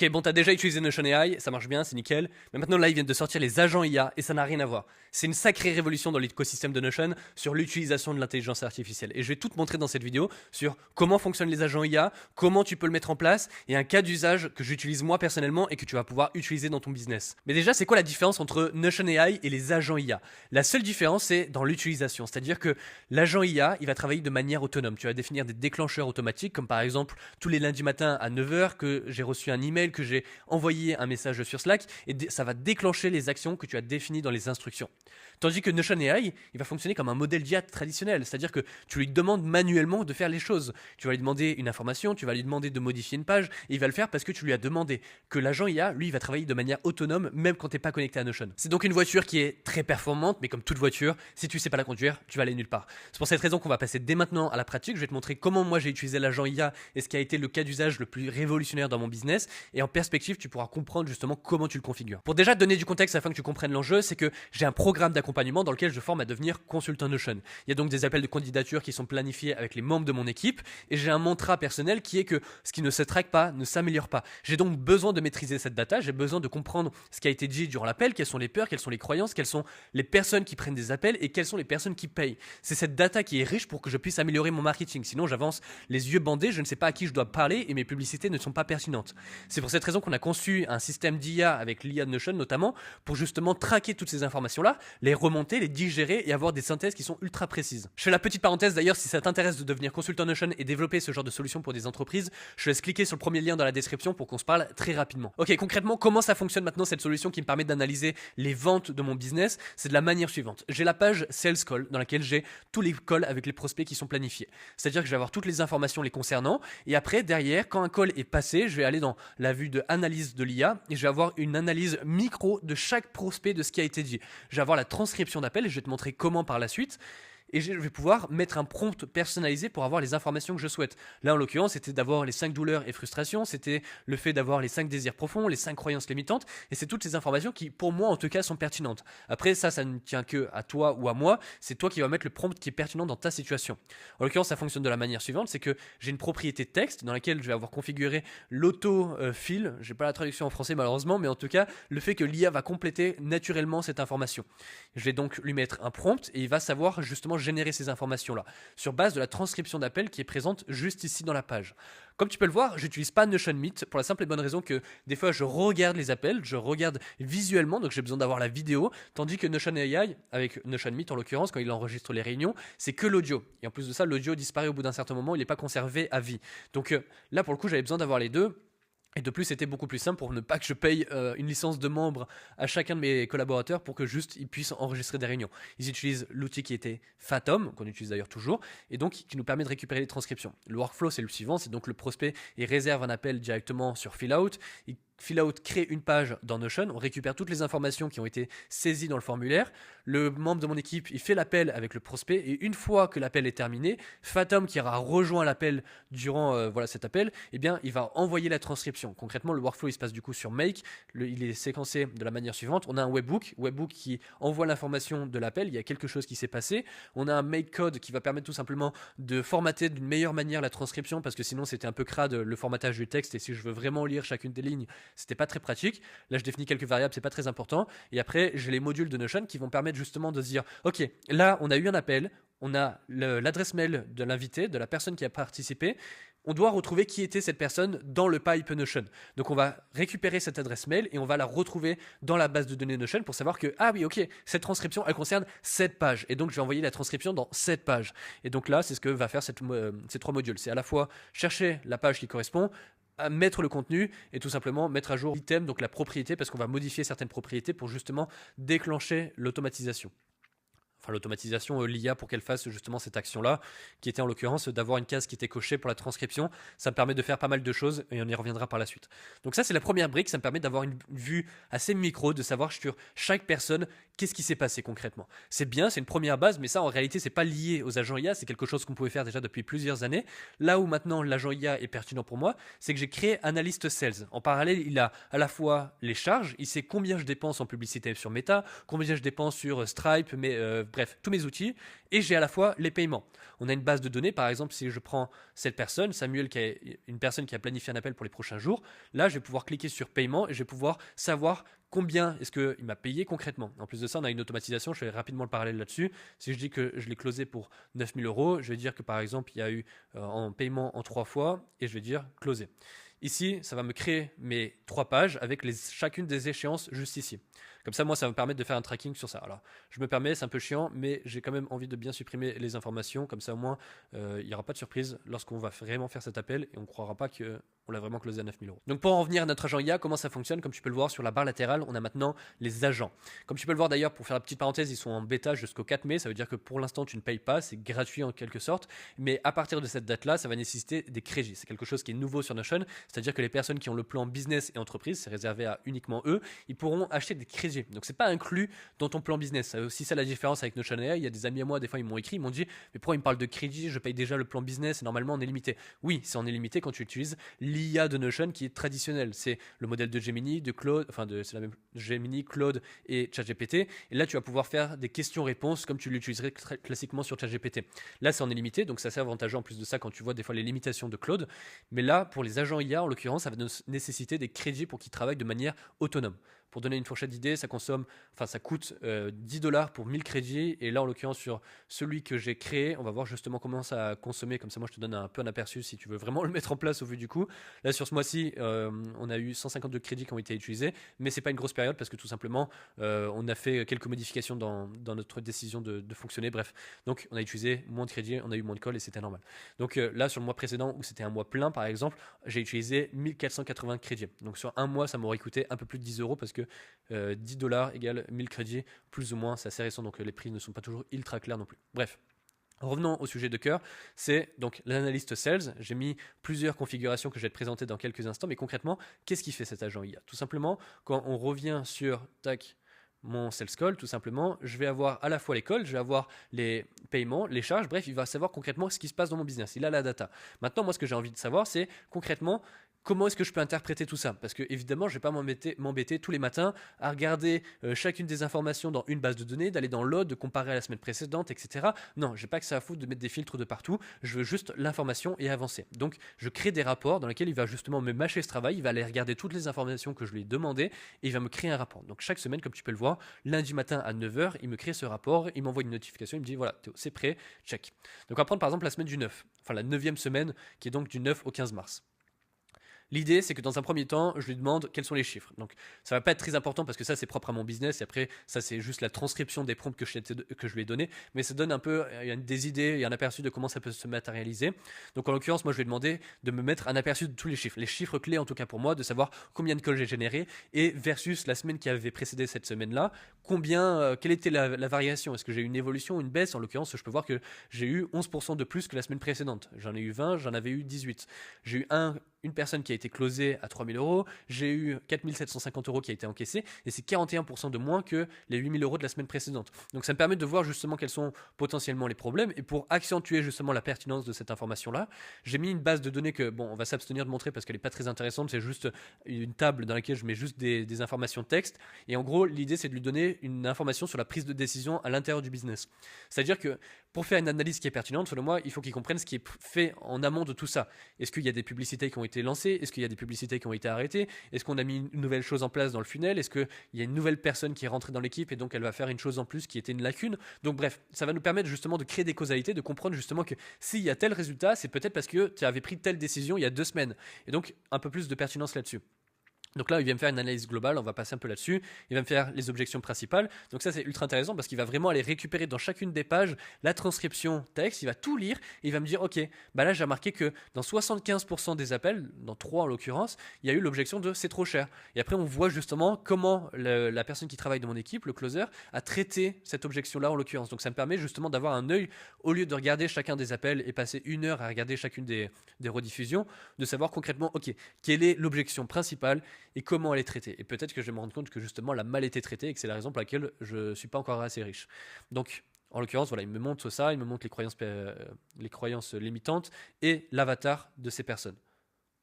Ok, bon, t'as déjà utilisé Notion AI, ça marche bien, c'est nickel. Mais maintenant, là, ils viennent de sortir les agents IA et ça n'a rien à voir. C'est une sacrée révolution dans l'écosystème de Notion sur l'utilisation de l'intelligence artificielle. Et je vais tout te montrer dans cette vidéo sur comment fonctionnent les agents IA, comment tu peux le mettre en place et un cas d'usage que j'utilise moi personnellement et que tu vas pouvoir utiliser dans ton business. Mais déjà, c'est quoi la différence entre Notion AI et les agents IA? La seule différence, c'est dans l'utilisation. C'est-à-dire que l'agent IA, il va travailler de manière autonome. Tu vas définir des déclencheurs automatiques, comme par exemple tous les lundis matins à 9h que j'ai reçu un email, que j'ai envoyé un message sur Slack, et ça va déclencher les actions que tu as définies dans les instructions. Tandis que Notion AI, il va fonctionner comme un modèle d'IA traditionnel, c'est-à-dire que tu lui demandes manuellement de faire les choses. Tu vas lui demander une information, tu vas lui demander de modifier une page, et il va le faire parce que tu lui as demandé. Que l'agent IA, lui, il va travailler de manière autonome, même quand tu n'es pas connecté à Notion. C'est donc une voiture qui est très performante, mais comme toute voiture, si tu ne sais pas la conduire, tu vas aller nulle part. C'est pour cette raison qu'on va passer dès maintenant à la pratique. Je vais te montrer comment moi j'ai utilisé l'agent IA et ce qui a été le cas d'usage le plus révolutionnaire dans mon business. Et en perspective, tu pourras comprendre justement comment tu le configures. Pour déjà te donner du contexte afin que tu comprennes l'enjeu, c'est que j'ai un programme d'accompagnement dans lequel je forme à devenir consultant Notion. Il y a donc des appels de candidature qui sont planifiés avec les membres de mon équipe et j'ai un mantra personnel qui est que ce qui ne se traque pas ne s'améliore pas. J'ai donc besoin de maîtriser cette data, j'ai besoin de comprendre ce qui a été dit durant l'appel, quelles sont les peurs, quelles sont les croyances, quelles sont les personnes qui prennent des appels et quelles sont les personnes qui payent. C'est cette data qui est riche pour que je puisse améliorer mon marketing. Sinon, j'avance les yeux bandés, je ne sais pas à qui je dois parler et mes publicités ne sont pas pertinentes. C'est pour cette raison qu'on a conçu un système d'IA avec l'IA de Notion notamment pour justement traquer toutes ces informations-là, les remonter, les digérer et avoir des synthèses qui sont ultra précises. Je fais la petite parenthèse d'ailleurs, si ça t'intéresse de devenir consultant Notion et développer ce genre de solution pour des entreprises, je te laisse cliquer sur le premier lien dans la description pour qu'on se parle très rapidement. Ok, concrètement, comment ça fonctionne maintenant cette solution qui me permet d'analyser les ventes de mon business? C'est de la manière suivante. J'ai la page Sales Call dans laquelle j'ai tous les calls avec les prospects qui sont planifiés. C'est-à-dire que je vais avoir toutes les informations les concernant et après, derrière, quand un call est passé, je vais aller dans la vue de analyse de l'IA et je vais avoir une analyse micro de chaque prospect de ce qui a été dit. Je vais avoir la transcription d'appel et je vais te montrer comment par la suite. Et je vais pouvoir mettre un prompt personnalisé pour avoir les informations que je souhaite. Là, en l'occurrence, c'était d'avoir les 5 douleurs et frustrations, c'était le fait d'avoir les 5 désirs profonds, les 5 croyances limitantes, et c'est toutes ces informations qui, pour moi, en tout cas, sont pertinentes. Après, ça ne tient que à toi ou à moi, c'est toi qui vas mettre le prompt qui est pertinent dans ta situation. En l'occurrence, ça fonctionne de la manière suivante, c'est que j'ai une propriété texte dans laquelle je vais avoir configuré l'auto-fill, j'ai pas la traduction en français malheureusement, mais en tout cas, le fait que l'IA va compléter naturellement cette information. Je vais donc lui mettre un prompt et il va savoir justement générer ces informations-là sur base de la transcription d'appel qui est présente juste ici dans la page. Comme tu peux le voir, j'utilise pas Notion Meet pour la simple et bonne raison que des fois je regarde les appels, je regarde visuellement, donc j'ai besoin d'avoir la vidéo, tandis que Notion AI, avec Notion Meet en l'occurrence, quand il enregistre les réunions, c'est que l'audio. Et en plus de ça, l'audio disparaît au bout d'un certain moment, il n'est pas conservé à vie. Donc là, pour le coup, j'avais besoin d'avoir les deux. Et de plus, c'était beaucoup plus simple pour ne pas que je paye une licence de membre à chacun de mes collaborateurs pour que juste ils puissent enregistrer des réunions. Ils utilisent l'outil qui était Fathom, qu'on utilise d'ailleurs toujours, et donc qui nous permet de récupérer les transcriptions. Le workflow, c'est le suivant, c'est donc le prospect, il réserve un appel directement sur Fillout, Fillout crée une page dans Notion, on récupère toutes les informations qui ont été saisies dans le formulaire, le membre de mon équipe, il fait l'appel avec le prospect, et une fois que l'appel est terminé, Fathom qui aura rejoint l'appel durant cet appel, eh bien, il va envoyer la transcription. Concrètement, le workflow, il se passe du coup sur Make, il est séquencé de la manière suivante, on a un webhook qui envoie l'information de l'appel, il y a quelque chose qui s'est passé, on a un make code qui va permettre tout simplement de formater d'une meilleure manière la transcription, parce que sinon c'était un peu crade le formatage du texte, et si je veux vraiment lire chacune des lignes, c'était pas très pratique. Là, je définis quelques variables, c'est pas très important. Et après, j'ai les modules de Notion qui vont permettre justement de se dire, ok, là, on a eu un appel, on a l'adresse mail de l'invité, de la personne qui a participé. On doit retrouver qui était cette personne dans le pipe Notion. Donc, on va récupérer cette adresse mail et on va la retrouver dans la base de données Notion pour savoir que, ah oui, ok, cette transcription, elle concerne cette page. Et donc, je vais envoyer la transcription dans cette page. Et donc là, c'est ce que va faire ces 3 modules. C'est à la fois chercher la page qui correspond, à mettre le contenu et tout simplement mettre à jour l'item, donc la propriété, parce qu'on va modifier certaines propriétés pour justement déclencher l'automatisation. Enfin l'automatisation, l'IA pour qu'elle fasse justement cette action-là, qui était en l'occurrence d'avoir une case qui était cochée pour la transcription. Ça me permet de faire pas mal de choses et on y reviendra par la suite. Donc ça, c'est la première brique, ça me permet d'avoir une vue assez micro, de savoir sur chaque personne qu'est-ce qui s'est passé concrètement. C'est bien, c'est une première base, mais ça en réalité, c'est pas lié aux agents IA, c'est quelque chose qu'on pouvait faire déjà depuis plusieurs années. Là où maintenant l'agent IA est pertinent pour moi, c'est que j'ai créé Analyst Sales. En parallèle, il a à la fois les charges, il sait combien je dépense en publicité sur Meta, combien je dépense sur Stripe, mais bref, tous mes outils, et j'ai à la fois les paiements. On a une base de données, par exemple, si je prends cette personne, Samuel, qui est une personne qui a planifié un appel pour les prochains jours, là, je vais pouvoir cliquer sur paiement et je vais pouvoir savoir combien est-ce qu'il m'a payé concrètement. En plus de ça, on a une automatisation, je fais rapidement le parallèle là-dessus. Si je dis que je l'ai closé pour 9 000 euros, je vais dire que par exemple, il y a eu en paiement en 3 fois, et je vais dire closé. Ici, ça va me créer mes 3 pages avec chacune des échéances juste ici. Comme ça, moi, ça va me permettre de faire un tracking sur ça. Alors, je me permets, c'est un peu chiant, mais j'ai quand même envie de bien supprimer les informations. Comme ça, au moins, il n'y aura pas de surprise lorsqu'on va vraiment faire cet appel et on ne croira pas qu'on l'a vraiment closé à 9 000 euros. Donc, pour en revenir à notre agent IA, comment ça fonctionne? Comme tu peux le voir sur la barre latérale, on a maintenant les agents. Comme tu peux le voir d'ailleurs, pour faire la petite parenthèse, ils sont en bêta jusqu'au 4 mai. Ça veut dire que pour l'instant, tu ne payes pas, c'est gratuit en quelque sorte. Mais à partir de cette date-là, ça va nécessiter des crédits. C'est quelque chose qui est nouveau sur Notion. C'est-à-dire que les personnes qui ont le plan business et entreprise, c'est réservé à uniquement eux, ils pourront acheter des crédits. Donc, c'est pas inclus dans ton plan business. C'est aussi ça la différence avec Notion AI. Il y a des amis à moi, des fois, ils m'ont écrit, ils m'ont dit, mais pourquoi ils me parlent de crédit? Je paye déjà le plan business et normalement, on est limité. Oui, c'est en est limité quand tu utilises l'IA de Notion qui est traditionnelle. C'est le modèle de Gemini, de Claude, c'est la même Gemini, Claude et ChatGPT. Et là, tu vas pouvoir faire des questions-réponses comme tu l'utiliserais très classiquement sur ChatGPT. Là, c'est en est limité, donc ça c'est avantageux en plus de ça quand tu vois des fois les limitations de Claude. Mais là, pour les agents IA, en l'occurrence, ça va nécessiter des crédits pour qu'ils travaillent de manière autonome. Pour donner une fourchette d'idée, ça coûte 10 $ pour 1000 crédits. Et là, en l'occurrence, sur celui que j'ai créé, on va voir justement comment ça a consommé. Comme ça, moi, je te donne un peu un aperçu si tu veux vraiment le mettre en place au vu du coût. Là, sur ce mois-ci, on a eu 152 crédits qui ont été utilisés. Mais c'est pas une grosse période parce que tout simplement, on a fait quelques modifications dans notre décision de fonctionner. Bref, donc on a utilisé moins de crédits, on a eu moins de calls et c'était normal. Donc là, sur le mois précédent, où c'était un mois plein, par exemple, j'ai utilisé 1480 crédits. Donc sur un mois, ça m'aurait coûté un peu plus de 10 euros parce que 10 $ égale 1000 crédits, plus ou moins, c'est assez récent, donc les prix ne sont pas toujours ultra clairs non plus. Bref. Revenons au sujet de cœur, c'est donc l'analyste sales. J'ai mis plusieurs configurations que je vais te présenter dans quelques instants, mais concrètement, qu'est-ce qui fait cet agent IA? Tout simplement, quand on revient sur mon sales call, tout simplement, je vais avoir à la fois les calls, je vais avoir les paiements, les charges, bref, il va savoir concrètement ce qui se passe dans mon business. Il a la data. Maintenant, moi, ce que j'ai envie de savoir, c'est concrètement comment est-ce que je peux interpréter tout ça? Parce que évidemment, je ne vais pas m'embêter tous les matins à regarder chacune des informations dans une base de données, d'aller dans l'autre, de comparer à la semaine précédente, etc. Non, je n'ai pas que ça à foutre de mettre des filtres de partout. Je veux juste l'information et avancer. Donc, je crée des rapports dans lesquels il va justement me mâcher ce travail. Il va aller regarder toutes les informations que je lui ai demandées et il va me créer un rapport. Donc, chaque semaine, comme tu peux le voir, lundi matin à 9 h, il me crée ce rapport, il m'envoie une notification, il me dit voilà, Théo, c'est prêt, check. Donc, on va prendre par exemple la semaine du 9, enfin la 9e semaine qui est donc du 9 au 15 mars. L'idée, c'est que dans un premier temps, je lui demande quels sont les chiffres. Donc, ça va pas être très important parce que ça, c'est propre à mon business. Et après, ça, c'est juste la transcription des prompts que je lui ai donné. Mais ça donne un peu des idées et un aperçu de comment ça peut se matérialiser. Donc, en l'occurrence, moi, je lui ai demandé de me mettre un aperçu de tous les chiffres. Les chiffres clés, en tout cas pour moi, de savoir combien de calls j'ai généré et versus la semaine qui avait précédé cette semaine-là, quelle était la variation? Est-ce que j'ai eu une évolution ou une baisse? En l'occurrence, je peux voir que j'ai eu 11% de plus que la semaine précédente. J'en ai eu 20, j'en avais eu 18. J'ai eu une personne qui a été closée à 3 000 euros, j'ai eu 4 750 euros qui a été encaissé, et c'est 41% de moins que les 8 000 euros de la semaine précédente. Donc ça me permet de voir justement quels sont potentiellement les problèmes, et pour accentuer justement la pertinence de cette information-là, j'ai mis une base de données que, bon, on va s'abstenir de montrer parce qu'elle n'est pas très intéressante, c'est juste une table dans laquelle je mets juste des informations de texte, et en gros, l'idée c'est de lui donner une information sur la prise de décision à l'intérieur du business. C'est-à-dire que pour faire une analyse qui est pertinente, selon moi, il faut qu'il comprenne ce qui est fait en amont de tout ça. Est-ce qu'il y a des publicités qui ont été lancées? Est-ce qu'il y a des publicités qui ont été arrêtées? Est-ce qu'on a mis une nouvelle chose en place dans le funnel? Est-ce qu'il y a une nouvelle personne qui est rentrée dans l'équipe et donc elle va faire une chose en plus qui était une lacune? Donc bref, ça va nous permettre justement de créer des causalités, de comprendre justement que s'il y a tel résultat, c'est peut-être parce que tu avais pris telle décision il y a 2 semaines. Et donc un peu plus de pertinence là-dessus. Donc là, il vient me faire une analyse globale, on va passer un peu là-dessus. Il va me faire les objections principales. Donc ça, c'est ultra intéressant parce qu'il va vraiment aller récupérer dans chacune des pages la transcription texte. Il va tout lire et il va me dire, ok, bah là, j'ai remarqué que dans 75% des appels, dans 3 en l'occurrence, il y a eu l'objection de c'est trop cher. Et après, on voit justement comment la personne qui travaille dans mon équipe, le closer, a traité cette objection-là en l'occurrence. Donc ça me permet justement d'avoir un œil, au lieu de regarder chacun des appels et passer 1 heure à regarder chacune des rediffusions, de savoir concrètement, ok, quelle est l'objection principale et comment elle est traitée. Et peut-être que je vais me rendre compte que justement, elle a mal été traitée et que c'est la raison pour laquelle je ne suis pas encore assez riche. Donc, en l'occurrence, voilà, il me montre ça, il me montre les croyances limitantes et l'avatar de ces personnes.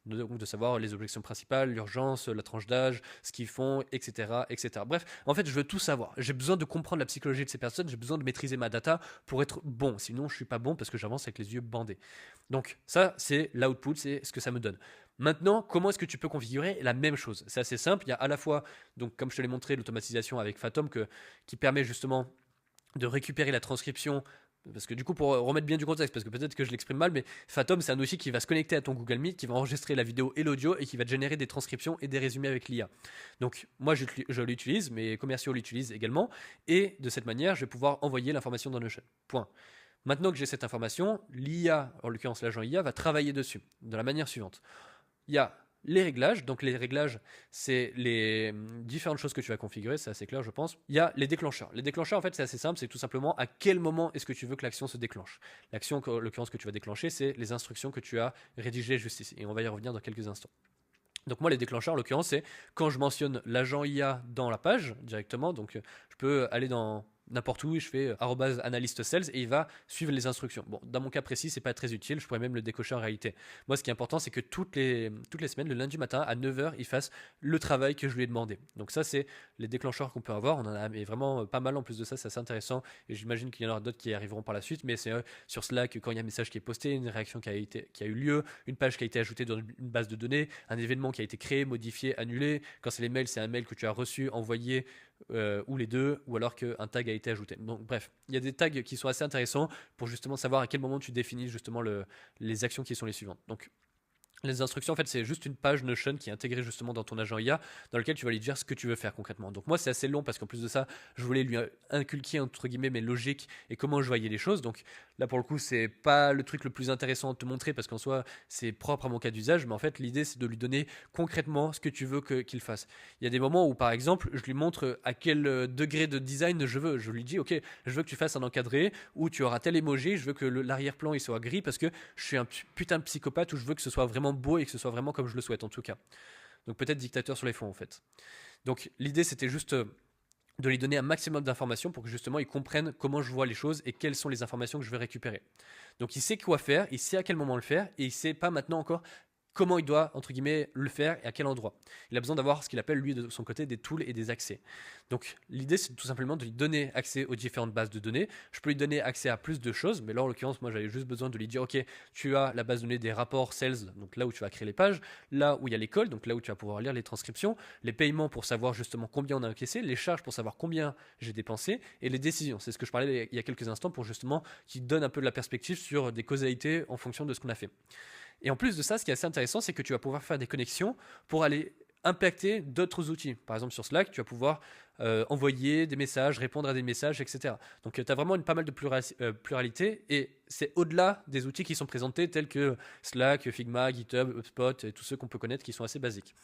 Donc de savoir les objections principales, l'urgence, la tranche d'âge, ce qu'ils font, etc., etc. Bref, en fait, je veux tout savoir. J'ai besoin de comprendre la psychologie de ces personnes, j'ai besoin de maîtriser ma data pour être bon. Sinon, je suis pas bon parce que j'avance avec les yeux bandés. Donc ça, c'est l'output, c'est ce que ça me donne. Maintenant, comment est-ce que tu peux configurer la même chose? C'est assez simple. Il y a à la fois, donc comme je te l'ai montré, l'automatisation avec Fathom qui permet justement de récupérer la transcription. Parce que du coup, pour remettre bien du contexte, parce que peut-être que je l'exprime mal, mais Fathom, c'est un outil qui va se connecter à ton Google Meet, qui va enregistrer la vidéo et l'audio et qui va te générer des transcriptions et des résumés avec l'IA. Donc, moi, je l'utilise, mes commerciaux l'utilisent également, et de cette manière, je vais pouvoir envoyer l'information dans Notion. Point. Maintenant que j'ai cette information, l'IA, en l'occurrence l'agent IA, va travailler dessus de la manière suivante. Il y a les réglages, donc les réglages, c'est les différentes choses que tu vas configurer, c'est assez clair je pense. Il y a les déclencheurs. Les déclencheurs en fait c'est assez simple, c'est tout simplement à quel moment est-ce que tu veux que l'action se déclenche. L'action en l'occurrence que tu vas déclencher, c'est les instructions que tu as rédigées juste ici, et on va y revenir dans quelques instants. Donc moi les déclencheurs en l'occurrence c'est quand je mentionne l'agent IA dans la page directement, donc je peux aller dans n'importe où et je fais @analyst sales et il va suivre les instructions. Bon, dans mon cas précis, c'est pas très utile, je pourrais même le décocher en réalité. Moi, ce qui est important, c'est que toutes les semaines, le lundi matin à 9h, il fasse le travail que je lui ai demandé. Donc ça, c'est les déclencheurs qu'on peut avoir. On en a mais vraiment pas mal en plus de ça, c'est assez intéressant et j'imagine qu'il y en aura d'autres qui arriveront par la suite, mais c'est sur Slack, quand il y a un message qui est posté, une réaction qui a eu lieu, une page qui a été ajoutée dans une base de données, un événement qui a été créé, modifié, annulé. Quand c'est les mails, c'est un mail que tu as reçu, envoyé, ou les deux, ou alors qu'un tag a été ajouté. Donc bref, il y a des tags qui sont assez intéressants pour justement savoir à quel moment tu définis justement les actions qui sont les suivantes. Donc les instructions, en fait, c'est juste une page Notion qui est intégrée justement dans ton agent IA, dans lequel tu vas lui dire ce que tu veux faire concrètement. Donc moi, c'est assez long parce qu'en plus de ça, je voulais lui inculquer entre guillemets mes logiques et comment je voyais les choses. Donc là, pour le coup, c'est pas le truc le plus intéressant à te montrer parce qu'en soi, c'est propre à mon cas d'usage. Mais en fait, l'idée, c'est de lui donner concrètement ce que tu veux qu'il fasse. Il y a des moments où, par exemple, je lui montre à quel degré de design je veux. Je lui dis, ok, je veux que tu fasses un encadré où tu auras tel emoji, je veux que l'arrière-plan il soit gris parce que je suis un putain de psychopathe où je veux que ce soit vraiment beau et que ce soit vraiment comme je le souhaite en tout cas. Donc peut-être dictateur sur les fonds en fait. Donc l'idée c'était juste de lui donner un maximum d'informations pour que justement il comprenne comment je vois les choses et quelles sont les informations que je vais récupérer. Donc il sait quoi faire, il sait à quel moment le faire et il sait pas maintenant encore comment il doit, entre guillemets, le faire et à quel endroit. Il a besoin d'avoir ce qu'il appelle, lui, de son côté, des tools et des accès. Donc, l'idée, c'est tout simplement de lui donner accès aux différentes bases de données. Je peux lui donner accès à plus de choses, mais là, en l'occurrence, moi, j'avais juste besoin de lui dire, OK, tu as la base de données des rapports sales, donc là où tu vas créer les pages, là où il y a l'école, donc là où tu vas pouvoir lire les transcriptions, les paiements pour savoir justement combien on a encaissé, les charges pour savoir combien j'ai dépensé, et les décisions. C'est ce que je parlais il y a quelques instants pour justement qu'il donne un peu de la perspective sur des causalités en fonction de ce qu'on a fait. Et en plus de ça, ce qui est assez intéressant, c'est que tu vas pouvoir faire des connexions pour aller impacter d'autres outils. Par exemple, sur Slack, tu vas pouvoir envoyer des messages, répondre à des messages, etc. Donc, tu as vraiment pas mal de pluralité et c'est au-delà des outils qui sont présentés tels que Slack, Figma, GitHub, HubSpot et tous ceux qu'on peut connaître qui sont assez basiques.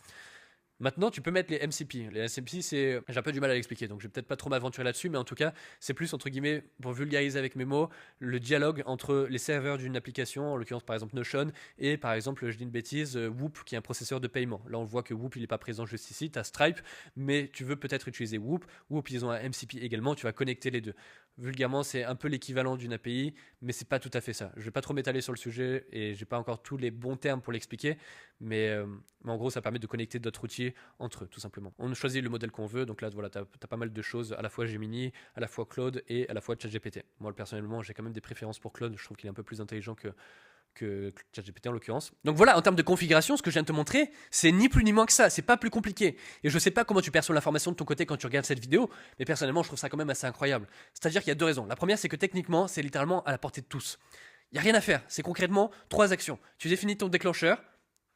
Maintenant, tu peux mettre les MCP. Les MCP, j'ai un peu du mal à l'expliquer, donc je vais peut-être pas trop m'aventurer là-dessus, mais en tout cas, c'est plus, entre guillemets, pour vulgariser avec mes mots, le dialogue entre les serveurs d'une application, en l'occurrence par exemple Notion, et par exemple, je dis une bêtise, Whoop, qui est un processeur de paiement. Là, on voit que Whoop, il n'est pas présent juste ici, tu as Stripe, mais tu veux peut-être utiliser Whoop. Whoop, ils ont un MCP également, tu vas connecter les deux. Vulgairement, c'est un peu l'équivalent d'une API, mais c'est pas tout à fait ça. Je vais pas trop m'étaler sur le sujet et j'ai pas encore tous les bons termes pour l'expliquer, mais en gros, ça permet de connecter d'autres outils entre eux, tout simplement. On choisit le modèle qu'on veut, donc là, voilà, tu as pas mal de choses, à la fois Gemini, à la fois Claude et à la fois ChatGPT. Moi, personnellement, j'ai quand même des préférences pour Claude, je trouve qu'il est un peu plus intelligent que ChatGPT en l'occurrence. Donc voilà, en termes de configuration, ce que je viens de te montrer, c'est ni plus ni moins que ça, c'est pas plus compliqué. Et je sais pas comment tu perçois l'information de ton côté quand tu regardes cette vidéo, mais personnellement, je trouve ça quand même assez incroyable. C'est-à-dire qu'il y a deux raisons. La première, c'est que techniquement, c'est littéralement à la portée de tous. Il n'y a rien à faire, c'est concrètement 3 actions. Tu définis ton déclencheur.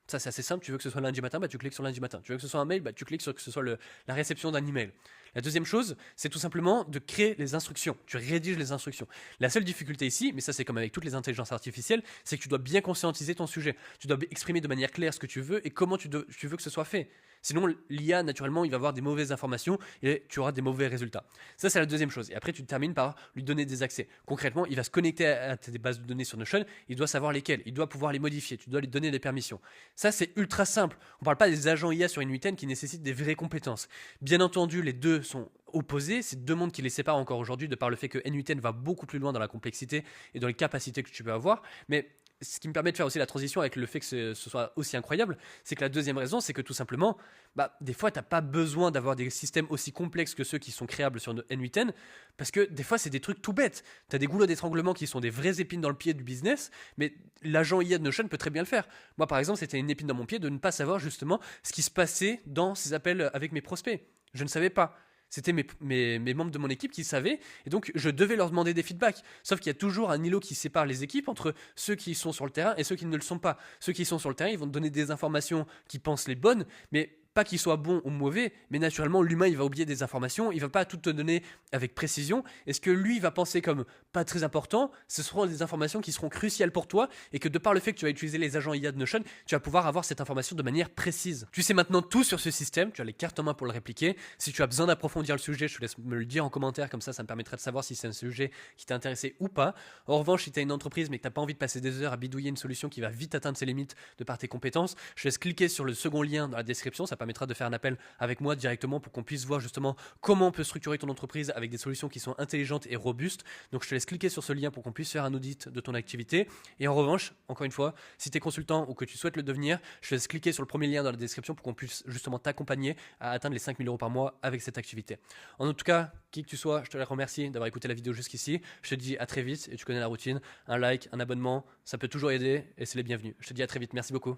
Ça, c'est assez simple. Tu veux que ce soit lundi matin, bah, tu cliques sur lundi matin. Tu veux que ce soit un mail, bah, tu cliques sur que ce soit la réception d'un email. La deuxième chose, c'est tout simplement de créer les instructions. Tu rédiges les instructions. La seule difficulté ici, mais ça c'est comme avec toutes les intelligences artificielles, c'est que tu dois bien conscientiser ton sujet. Tu dois exprimer de manière claire ce que tu veux et comment tu veux que ce soit fait. Sinon, l'IA, naturellement, il va avoir des mauvaises informations et tu auras des mauvais résultats. Ça, c'est la deuxième chose. Et après, tu termines par lui donner des accès. Concrètement, il va se connecter à tes bases de données sur Notion. Il doit savoir lesquelles. Il doit pouvoir les modifier. Tu dois lui donner des permissions. Ça, c'est ultra simple. On ne parle pas des agents IA sur une 8N qui nécessitent des vraies compétences. Bien entendu, les deux sont opposés. C'est deux mondes qui les séparent encore aujourd'hui de par le fait que N8N va beaucoup plus loin dans la complexité et dans les capacités que tu peux avoir. Mais ce qui me permet de faire aussi la transition avec le fait que ce soit aussi incroyable, c'est que la deuxième raison, c'est que tout simplement, des fois, tu n'as pas besoin d'avoir des systèmes aussi complexes que ceux qui sont créables sur N8N, parce que des fois, c'est des trucs tout bêtes. Tu as des goulots d'étranglement qui sont des vraies épines dans le pied du business, mais l'agent IA de Notion peut très bien le faire. Moi, par exemple, c'était une épine dans mon pied de ne pas savoir justement ce qui se passait dans ces appels avec mes prospects. Je ne savais pas. C'était mes membres de mon équipe qui savaient, et donc je devais leur demander des feedbacks. Sauf qu'il y a toujours un îlot qui sépare les équipes entre ceux qui sont sur le terrain et ceux qui ne le sont pas. Ceux qui sont sur le terrain, ils vont te donner des informations qui pensent les bonnes, mais pas qu'ils soient bons ou mauvais, mais naturellement, l'humain, il va oublier des informations, il va pas tout te donner avec précision, et ce que lui va penser comme pas très important, ce seront des informations qui seront cruciales pour toi, et que de par le fait que tu vas utiliser les agents IA de Notion, tu vas pouvoir avoir cette information de manière précise. Tu sais maintenant tout sur ce système, tu as les cartes en main pour le répliquer. Si tu as besoin d'approfondir le sujet, je te laisse me le dire en commentaire, comme ça me permettrait de savoir si c'est un sujet qui t'a intéressé ou pas. En revanche, si tu as une entreprise mais que tu n'as pas envie de passer des heures à bidouiller une solution qui va vite atteindre ses limites de par tes compétences, je te laisse cliquer sur le second lien dans la description, ça permettra de faire un appel avec moi directement pour qu'on puisse voir justement comment on peut structurer ton entreprise avec des solutions qui sont intelligentes et robustes. Donc je te laisse cliquer sur ce lien pour qu'on puisse faire un audit de ton activité. Et en revanche, encore une fois, si tu es consultant ou que tu souhaites le devenir, je te laisse cliquer sur le premier lien dans la description pour qu'on puisse justement t'accompagner à atteindre les 5 000 € par mois avec cette activité. En tout cas, qui que tu sois, je te remercie d'avoir écouté la vidéo jusqu'ici. Je te dis à très vite et tu connais la routine. Un like, un abonnement, ça peut toujours aider et c'est les bienvenus. Je te dis à très vite. Merci beaucoup.